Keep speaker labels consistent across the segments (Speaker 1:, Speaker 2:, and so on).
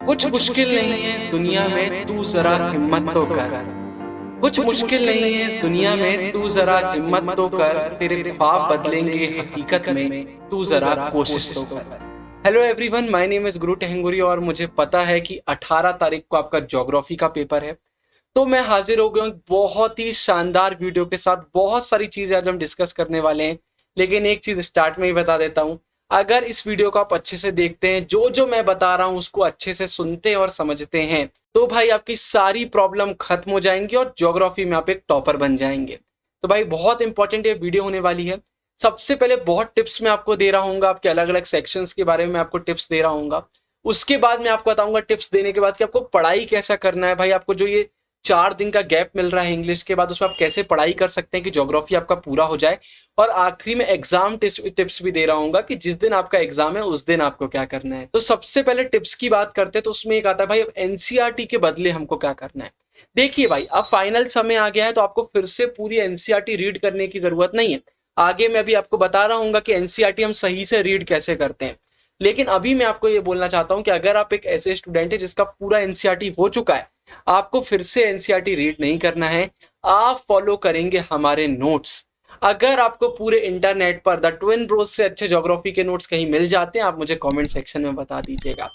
Speaker 1: कुछ मुश्किल नहीं है इस दुनिया में, तू जरा हिम्मत तो कर। कुछ मुश्किल नहीं है इस दुनिया में, तू जरा हिम्मत तो कर। तेरे ख्वाब बदलेंगे हकीकत में, तू जरा कोशिश तो कर। Hello everyone, my name is गुरु टेहंगुरी और मुझे पता है कि 18 तारीख को आपका ज्योग्राफी का पेपर है। तो मैं हाजिर हो गया हूँ बहुत ही शानदार वीडियो के साथ। बहुत सारी चीजें आज हम डिस्कस करने वाले हैं, लेकिन एक चीज स्टार्ट में ही बता देता हूँ। अगर इस वीडियो को आप अच्छे से देखते हैं, जो जो मैं बता रहा हूँ उसको अच्छे से सुनते हैं और समझते हैं, तो भाई आपकी सारी प्रॉब्लम खत्म हो जाएंगी और ज्योग्राफी में आप एक टॉपर बन जाएंगे। तो भाई बहुत इंपॉर्टेंट ये वीडियो होने वाली है। सबसे पहले बहुत टिप्स मैं आपको दे रहा हूँ, आपके अलग अलग सेक्शंस के बारे में आपको टिप्स दे रहा हूँ। उसके बाद मैं आपको बताऊंगा टिप्स देने के बाद कि आपको पढ़ाई कैसा करना है। भाई आपको जो ये 4 दिन का गैप मिल रहा है इंग्लिश के बाद, उसमें आप कैसे पढ़ाई कर सकते हैं कि ज्योग्राफी आपका पूरा हो जाए। और आखिरी में एग्जाम टिप्स भी दे रहा हूँ कि जिस दिन आपका एग्जाम है उस दिन आपको क्या करना है। तो सबसे पहले टिप्स की बात करते हैं, तो उसमें एक आता है भाई अब एनसीईआरटी के बदले हमको क्या करना है। देखिए भाई, अब फाइनल समय आ गया है, तो आपको फिर से पूरी एनसीईआरटी रीड करने की जरूरत नहीं है। आगे मैं अभी आपको बता रहा हूँ कि एनसीईआरटी हम सही से रीड कैसे करते हैं। लेकिन अभी मैं आपको ये बोलना चाहता हूँ कि अगर आप एक ऐसे स्टूडेंट है जिसका पूरा एनसीईआरटी हो चुका है, आपको फिर से एनसीईआरटी रीड नहीं करना है। आप फॉलो करेंगे हमारे नोट्स। अगर आपको पूरे इंटरनेट पर द ट्विन ब्रोस से अच्छे ज्योग्राफी के नोट्स कहीं मिल जाते हैं, आप मुझे कमेंट सेक्शन में बता दीजिएगा।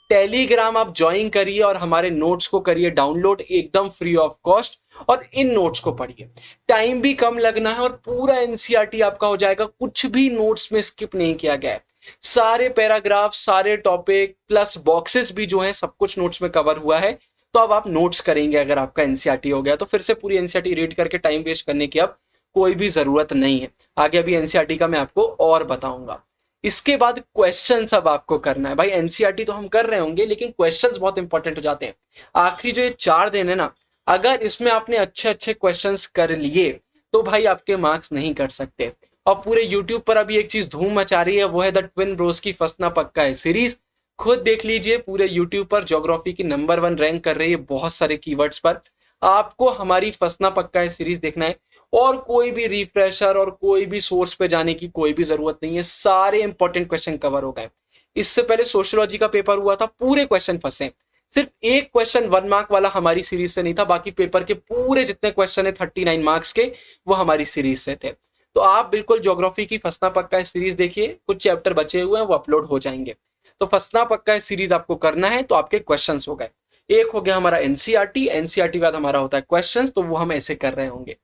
Speaker 1: टेलीग्राम आप ज्वाइन करिए और हमारे नोट्स को करिए डाउनलोड एकदम फ्री ऑफ कॉस्ट, और इन नोट्स को पढ़िए। टाइम भी कम लगना है और पूरा एनसीईआरटी आपका हो जाएगा। कुछ भी नोट्स में स्किप नहीं किया गया है। सारे पैराग्राफ, सारे टॉपिक प्लस बॉक्सेस भी जो हैं, सब कुछ नोट्स में कवर हुआ है। तो अब आप नोट्स करेंगे। अगर आपका एनसीईआरटी हो गया तो फिर से पूरी एनसीईआरटी रीड करके टाइम वेस्ट करने की अब कोई भी जरूरत नहीं है। आगे अभी एनसीईआरटी का मैं आपको और बताऊंगा। इसके बाद क्वेश्चन अब आपको करना है। भाई एनसीईआरटी तो हम कर रहे होंगे, लेकिन क्वेश्चंस बहुत इंपॉर्टेंट हो जाते हैं। आखिरी जो ये 4 दिन है ना, अगर इसमें आपने अच्छे अच्छे क्वेश्चंस कर लिए तो भाई आपके मार्क्स नहीं कट सकते। और पूरे यूट्यूब पर अभी एक चीज धूम मचा रही है, वो है द ट्विन ब्रोस की फंसना पक्का है सीरीज। खुद देख लीजिए, पूरे यूट्यूब पर ज्योग्राफी की नंबर 1 रैंक कर रही है बहुत सारे कीवर्ड्स पर। आपको हमारी फंसना पक्का है सीरीज देखना है, और कोई भी रिफ्रेशर और कोई भी सोर्स पे जाने की कोई भी जरूरत नहीं है। सारे इंपॉर्टेंट क्वेश्चन कवर हो गए। इससे पहले सोशियोलॉजी का पेपर हुआ था, पूरे क्वेश्चन फंसे। सिर्फ एक क्वेश्चन 1 मार्क वाला हमारी सीरीज से नहीं था, बाकी पेपर के पूरे जितने क्वेश्चन है 39 मार्क्स के, वो हमारी सीरीज से थे। तो आप बिल्कुल ज्योग्राफी की फंसना पक्का है सीरीज देखिए। कुछ चैप्टर बचे हुए हैं, वो अपलोड हो जाएंगे। तो फंसना पक्का है सीरीज आपको करना है। तो आपके क्वेश्चंस हो गए। एक हो गया हमारा एनसीईआरटी। एनसीईआरटी बाद हमारा होता है क्वेश्चंस, तो वो हम ऐसे कर रहे होंगे।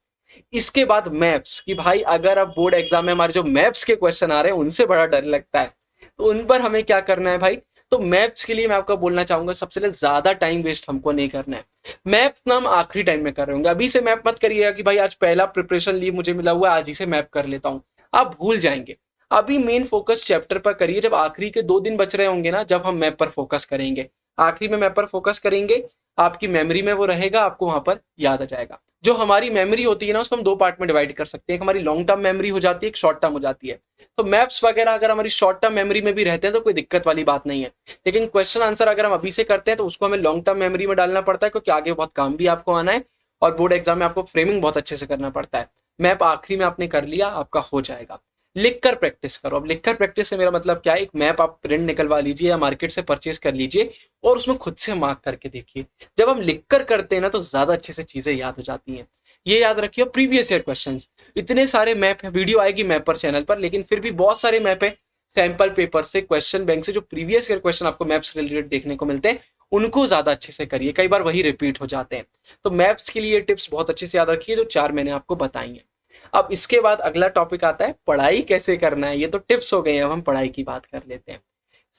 Speaker 1: इसके बाद मैप्स की भाई, अगर अब बोर्ड एग्जाम में हमारे जो मैप्स के क्वेश्चन आ रहे हैं उनसे बड़ा डर लगता है, तो उन पर हमें क्या करना है भाई। तो मैप्स के लिए मैं आपको बोलना चाहूंगा, सबसे पहले ज्यादा टाइम वेस्ट हमको नहीं करना है। मैप ना हम आखिरी टाइम में कर रहे होंगे। अभी से मैप मत करिएगा कि भाई आज पहला प्रिपरेशन लीव मुझे मिला हुआ है, आज ही से मैप कर लेता हूं। आप भूल जाएंगे। अभी मेन फोकस चैप्टर पर करिए। जब आखिरी के 2 दिन बच रहे होंगे ना, जब हम मैप पर फोकस करेंगे, आखिरी में मैप पर फोकस करेंगे, आपकी मेमोरी में वो रहेगा, आपको वहां पर याद आ जाएगा। जो हमारी मेमोरी होती है ना, उसको हम 2 पार्ट में डिवाइड कर सकते हैं। एक हमारी लॉन्ग टर्म मेमोरी हो जाती है, एक शॉर्ट टर्म हो जाती है। तो मैप्स वगैरह अगर हमारी शॉर्ट टर्म मेमोरी में भी रहते हैं तो कोई दिक्कत वाली बात नहीं है। लेकिन क्वेश्चन आंसर अगर हम अभी से करते हैं तो उसको हमें लॉन्ग टर्म मेमोरी में डालना पड़ता है, क्योंकि आगे बहुत काम भी आपको आना है और बोर्ड एग्जाम में आपको फ्रेमिंग बहुत अच्छे से करना पड़ता है। मैप आखिरी में आपने कर लिया, आपका हो जाएगा। लिखकर प्रैक्टिस करो। अब लिखकर प्रैक्टिस से मेरा मतलब क्या है, एक मैप आप प्रिंट निकलवा लीजिए या मार्केट से परचेज कर लीजिए और उसमें खुद से मार्क करके देखिए। जब हम लिखकर करते हैं ना, तो ज्यादा अच्छे से चीजें याद हो जाती हैं। ये याद रखिए। प्रीवियस ईयर क्वेश्चंस, इतने सारे मैप है, वीडियो आएगी मैप पर चैनल पर, लेकिन फिर भी बहुत सारे मैप है सैंपल पेपर से, क्वेश्चन बैंक से, जो प्रीवियस ईयर क्वेश्चन आपको मैप्स रिलेटेड देखने को मिलते हैं, उनको ज्यादा अच्छे से करिए। कई बार वही रिपीट हो जाते हैं। तो मैप्स के लिए टिप्स बहुत अच्छे से याद रखिए, जो 4 मैंने आपको बताई हैं। अब इसके बाद अगला टॉपिक आता है पढ़ाई कैसे करना है। ये तो टिप्स हो गए हैं, अब हम पढ़ाई की बात कर लेते हैं।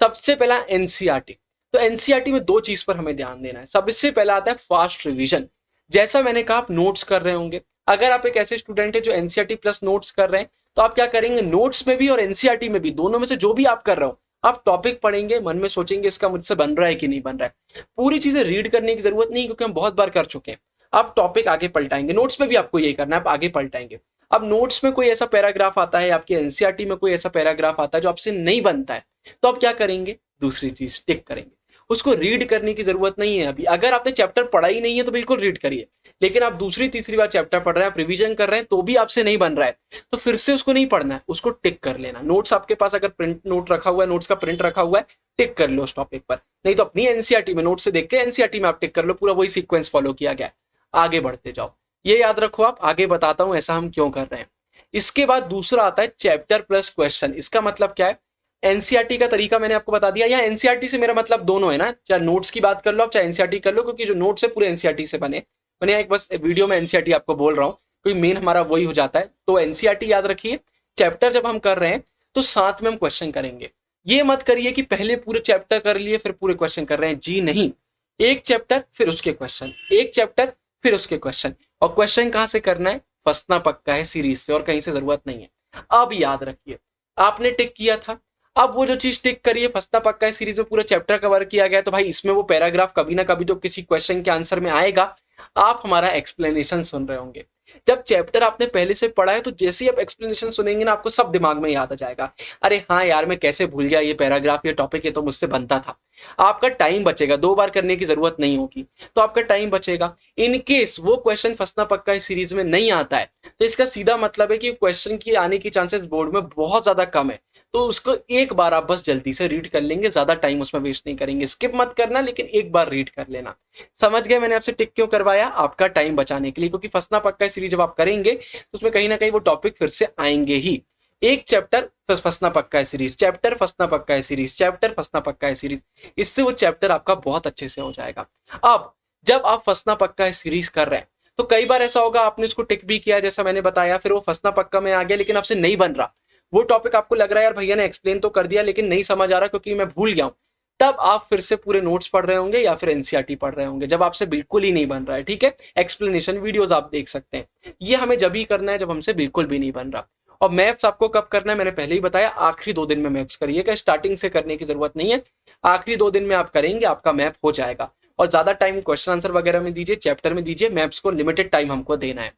Speaker 1: सबसे पहला एनसीईआरटी। तो एनसीईआरटी में 2 चीज पर हमें ध्यान देना है। सबसे पहला आता है फास्ट रिवीजन। जैसा मैंने कहा, आप नोट्स कर रहे होंगे। अगर आप एक ऐसे स्टूडेंट है जो एनसीईआरटी प्लस नोट्स कर रहे हैं, तो आप क्या करेंगे, नोट्स में भी और एनसीईआरटी में भी, दोनों में से जो भी आप कर रहे हो, आप टॉपिक पढ़ेंगे, मन में सोचेंगे इसका मुझसे बन रहा है कि नहीं बन रहा है। पूरी चीजें रीड करने की जरूरत नहीं, क्योंकि हम बहुत बार कर चुके हैं। आप टॉपिक आगे पलटाएंगे। नोट्स में भी आपको यही करना है, आप आगे पलटाएंगे। अब नोट्स में कोई ऐसा पैराग्राफ आता है, आपके एनसीईआरटी में कोई ऐसा पैराग्राफ आता है जो आपसे नहीं बनता है, तो आप क्या करेंगे, दूसरी चीज टिक करेंगे। उसको रीड करने की जरूरत नहीं है अभी। अगर आपने चैप्टर पढ़ा ही नहीं है तो बिल्कुल रीड करिए। लेकिन आप दूसरी तीसरी बार चैप्टर पढ़ रहे हैं, आप रिवीजन कर रहे हैं, तो भी आपसे नहीं बन रहा है, तो फिर से उसको नहीं पढ़ना है, उसको टिक कर लेना। नोट्स आपके पास अगर प्रिंट नोट रखा हुआ है, नोट्स का प्रिंट रखा हुआ है, टिक कर लो उस टॉपिक पर। नहीं तो अपनी एनसीईआरटी में नोट से देख के एनसीईआरटी में आप टिक कर लो, पूरा वही सीक्वेंस फॉलो किया गया, आगे बढ़ते जाओ। ये याद रखो, आप आगे बताता हूं ऐसा हम क्यों कर रहे हैं। इसके बाद दूसरा आता है चैप्टर प्लस क्वेश्चन। इसका मतलब क्या है, एनसीईआरटी का तरीका मैंने आपको बता दिया। या एनसीईआरटी से मेरा मतलब दोनों है ना, चाहे नोट्स की बात कर लो आप, चाहे एनसीईआरटी कर लो, क्योंकि जो नोट्स है पूरे एनसीईआरटी से बने। मैंने एक बस वीडियो में एनसीईआरटी आपको बोल रहा हूँ, क्योंकि मेन हमारा वही हो जाता है। तो एनसीईआरटी याद रखिए, चैप्टर जब हम कर रहे हैं तो साथ में हम क्वेश्चन करेंगे। ये मत करिए कि पहले पूरे चैप्टर कर लिए फिर पूरे क्वेश्चन कर रहे हैं, जी नहीं। एक चैप्टर फिर उसके क्वेश्चन, एक चैप्टर फिर उसके क्वेश्चन। और क्वेश्चन कहां से करना है, फंसना पक्का है सीरीज से, और कहीं से जरूरत नहीं है। अब याद रखिए, आपने टिक किया था, अब वो जो चीज टिक करिए फंसना पक्का है सीरीज में, पूरा चैप्टर कवर किया गया, तो भाई इसमें वो पैराग्राफ कभी ना कभी तो किसी क्वेश्चन के आंसर में आएगा। आप हमारा एक्सप्लेनेशन सुन रहे होंगे। जब चैप्टर आपने पहले से पढ़ा है तो जैसे ही आप एक्सप्लेनेशन सुनेंगे ना, आपको सब दिमाग में याद आ जाएगा। अरे हाँ यार, मैं कैसे भूल गया ये पैराग्राफ, ये टॉपिक, ये तो मुझसे बनता था। आपका टाइम बचेगा, 2 बार करने की जरूरत नहीं होगी, तो आपका टाइम बचेगा। इन केस वो क्वेश्चन फंसना पक्का इस सीरीज में नहीं आता है, तो इसका सीधा मतलब है कि क्वेश्चन की आने की चांसेस बोर्ड में बहुत ज्यादा कम है। तो उसको एक बार आप बस जल्दी से रीड कर लेंगे, ज्यादा टाइम उसमें वेस्ट नहीं करेंगे। स्किप मत करना, लेकिन एक बार रीड कर लेना। समझ गए मैंने आपसे टिक क्यों करवाया, आपका टाइम बचाने के लिए, क्योंकि फंसना पक्का सीरीज जब आप करेंगे तो उसमें कहीं ना कहीं वो टॉपिक फिर से आएंगे ही। एक चैप्टर फंसना पक्का है सीरीज, चैप्टर फंसना पक्का है सीरीज, चैप्टर फंसना पक्का है सीरीज, इससे वो चैप्टर आपका बहुत अच्छे से हो जाएगा। अब जब आप फंसना पक्का है सीरीज कर रहे हैं, तो कई बार ऐसा होगा आपने उसको टिक भी किया जैसा मैंने बताया, फिर वो फंसना पक्का में आ गया, लेकिन आपसे नहीं बन रहा वो टॉपिक। आपको लग रहा है यार भैया ने एक्सप्लेन तो कर दिया, लेकिन नहीं समझ आ रहा क्योंकि मैं भूल गया हूं। तब आप फिर से पूरे नोट्स पढ़ रहे होंगे या फिर एनसीईआरटी पढ़ रहे होंगे, जब आपसे बिल्कुल ही नहीं बन रहा है। ठीक है, एक्सप्लेनेशन वीडियोस आप देख सकते हैं। ये हमें जब ही करना है जब हमसे बिल्कुल भी नहीं बन रहा। और मैथ्स आपको कब करना है, मैंने पहले ही बताया, आखिरी 2 दिन में मैथ्स करिएगा, स्टार्टिंग से करने की जरूरत नहीं है। आखिरी 2 दिन में आप करेंगे, आपका मैप हो जाएगा। और ज्यादा टाइम क्वेश्चन आंसर वगैरह में दीजिए, चैप्टर में दीजिए, मैथ्स को लिमिटेड टाइम हमको देना है।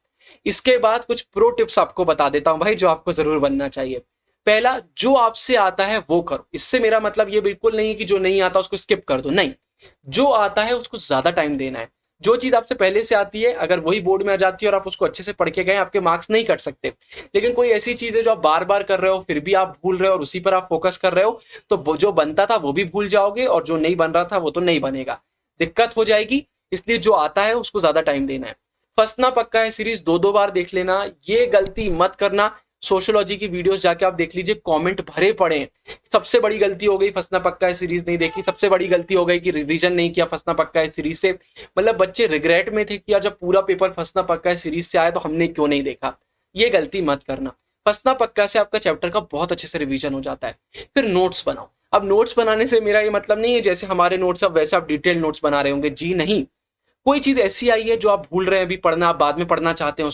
Speaker 1: इसके बाद कुछ प्रो टिप्स आपको बता देता हूं भाई, जो आपको जरूर बनना चाहिए। पहला, जो आपसे आता है वो करो। इससे मेरा मतलब ये बिल्कुल नहीं है कि जो नहीं आता उसको स्किप कर दो, नहीं। जो आता है उसको ज्यादा टाइम देना है। जो चीज आपसे पहले से आती है, अगर वही बोर्ड में आ जाती है और आप उसको अच्छे से पढ़ के गए, आपके मार्क्स नहीं कट सकते। लेकिन कोई ऐसी चीज है जो आप बार बार कर रहे हो, फिर भी आप भूल रहे हो और उसी पर आप फोकस कर रहे हो, तो जो बनता था वो भी भूल जाओगे, और जो नहीं बन रहा था वो तो नहीं बनेगा, दिक्कत हो जाएगी। इसलिए जो आता है उसको ज्यादा टाइम देना है। फंसना पक्का है सीरीज 2-2 बार देख लेना, ये गलती मत करना। सोशियोलॉजी की वीडियोस जाके आप देख लीजिए, कमेंट भरे पड़े हैं। सबसे बड़ी गलती हो गई फंसना पक्का है सीरीज नहीं देखी, सबसे बड़ी गलती हो गई कि रिवीजन नहीं किया फंसना पक्का है सीरीज से। मतलब बच्चे रिग्रेट में थे कि यार जब पूरा पेपर फंसना पक्का है सीरीज से आया तो हमने क्यों नहीं देखा। ये गलती मत करना। फंसना पक्का से आपका चैप्टर का बहुत अच्छे से रिवीजन हो जाता है। फिर नोट्स बनाओ। अब नोट्स बनाने से मेरा ये मतलब नहीं है जैसे हमारे नोट्स अब वैसे आप डिटेल नोट्स बना रहे होंगे, जी नहीं। कोई चीज ऐसी आई है जो आप भूल रहे हैं अभी पढ़ना, आप बाद में पढ़ना चाहते हैं,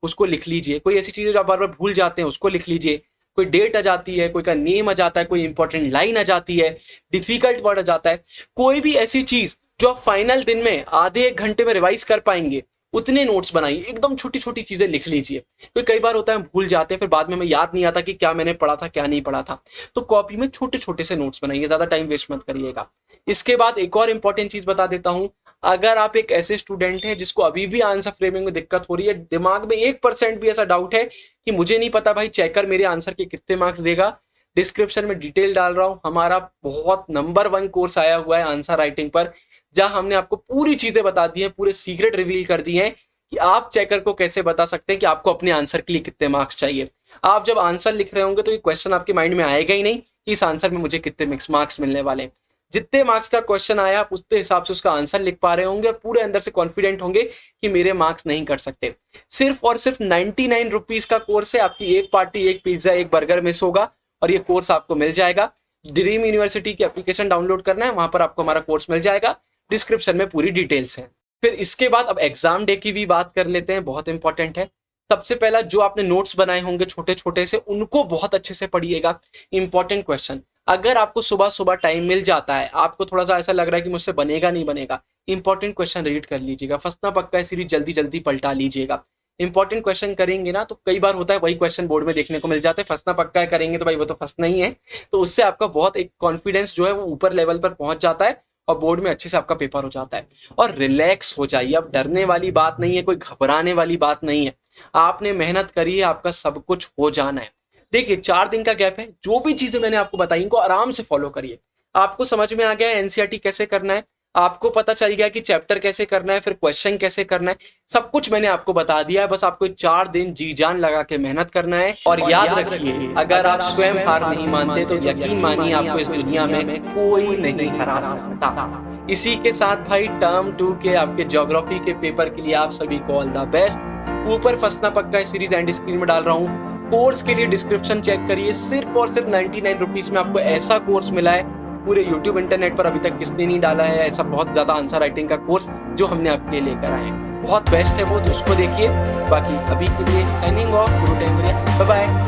Speaker 1: उसको लिख लीजिए। कोई ऐसी चीज है जो आप बार बार भूल जाते हैं, उसको लिख लीजिए। कोई डेट आ जाती है, कोई का नेम आ जाता है, कोई इंपॉर्टेंट लाइन आ जाती है, डिफिकल्ट वर्ड आ जाता है, कोई भी ऐसी चीज जो आप फाइनल दिन में आधे 1 घंटे में रिवाइज कर पाएंगे, उतने नोट्स बनाइए। एकदम छोटी छोटी चीजें लिख लीजिए, क्योंकि कई बार होता है हम भूल जाते हैं, फिर बाद में हमें याद नहीं आता कि क्या मैंने पढ़ा था क्या नहीं पढ़ा था। तो कॉपी में छोटे छोटे से नोट्स बनाइए, ज्यादा टाइम वेस्ट मत करिएगा। इसके बाद एक और इंपॉर्टेंट चीज बता देता हूं, अगर आप एक ऐसे स्टूडेंट हैं जिसको अभी भी आंसर फ्रेमिंग में दिक्कत हो रही है, दिमाग में 1% भी ऐसा डाउट है कि मुझे नहीं पता भाई चेकर मेरे आंसर के कितने मार्क्स देगा, डिस्क्रिप्शन में डिटेल डाल रहा हूं। हमारा बहुत नंबर 1 कोर्स आया हुआ है आंसर राइटिंग पर, जहां हमने आपको पूरी चीजें बता दी हैं, पूरे सीक्रेट रिवील कर दिए हैं कि आप चेकर को कैसे बता सकते हैं कि आपको अपने आंसर के लिए कितने मार्क्स चाहिए। आप जब आंसर लिख रहे होंगे तो ये क्वेश्चन आपके माइंड में आएगा ही नहीं कि इस आंसर में मुझे कितने मार्क्स मिलने वाले हैं। जितने मार्क्स का क्वेश्चन आया आप उतने हिसाब से उसका आंसर लिख पा रहे होंगे और पूरे अंदर से कॉन्फिडेंट होंगे कि मेरे मार्क्स नहीं कर सकते। सिर्फ और सिर्फ 99 रुपीज का कोर्स है। आपकी एक पार्टी, एक पिज्जा, एक बर्गर मिस होगा और ये कोर्स आपको मिल जाएगा। ड्रीम यूनिवर्सिटी की एप्लीकेशन डाउनलोड करना है, वहां पर आपको हमारा कोर्स मिल जाएगा। डिस्क्रिप्शन में पूरी डिटेल्स है। फिर इसके बाद अब एग्जाम डे की भी बात कर लेते हैं, बहुत इंपॉर्टेंट है। सबसे पहला, जो आपने नोट्स बनाए होंगे छोटे छोटे से, उनको बहुत अच्छे से पढ़िएगा। इंपॉर्टेंट क्वेश्चन, अगर आपको सुबह सुबह टाइम मिल जाता है, आपको थोड़ा सा ऐसा लग रहा है कि मुझसे बनेगा नहीं बनेगा, इंपॉर्टेंट क्वेश्चन रीड कर लीजिएगा। फंसना पक्का है सीरीज जल्दी जल्दी पलटा लीजिएगा। इंपॉर्टेंट क्वेश्चन करेंगे ना तो कई बार होता है वही क्वेश्चन बोर्ड में देखने को मिल जाते हैं, फंसना पक्का है करेंगे तो भाई वो तो फंसना ही है। तो उससे आपका बहुत एक कॉन्फिडेंस जो है वो ऊपर लेवल पर पहुंच जाता है और बोर्ड में अच्छे से आपका पेपर हो जाता है। और रिलैक्स हो जाइए, अब डरने वाली बात नहीं है, कोई घबराने वाली बात नहीं है। आपने मेहनत करी है, आपका सब कुछ हो जाना है। देखिए 4 दिन का गैप है, जो भी चीजें मैंने आपको बताई इनको आराम से फॉलो करिए। आपको समझ में आ गया एनसीईआरटी कैसे करना है, आपको पता चल गया कि चैप्टर कैसे करना है, फिर क्वेश्चन कैसे करना है, सब कुछ मैंने आपको बता दिया है। बस आपको 4 दिन जी जान लगा के मेहनत करना है। और याद रखिए, अगर आप स्वयं हार नहीं मानते तो यकीन मानिए आपको इस दुनिया में कोई नहीं हरा सकता। इसी के साथ भाई टर्म 2 के आपके ज्योग्राफी के पेपर के लिए आप सभी को ऑल द बेस्ट। ऊपर फंसना पक्का इस सीरीज एंड स्क्रीन में डाल रहा हूँ। कोर्स के लिए डिस्क्रिप्शन चेक करिए, सिर्फ और सिर्फ 99 रुपीज में आपको ऐसा कोर्स मिला है। पूरे यूट्यूब इंटरनेट पर अभी तक किसने नहीं डाला है ऐसा बहुत ज्यादा आंसर राइटिंग का कोर्स जो हमने आपके लिए लेकर आए हैं। बहुत बेस्ट है वो, तो उसको देखिए। बाकी अभी के लिए signing off, good time, bye bye.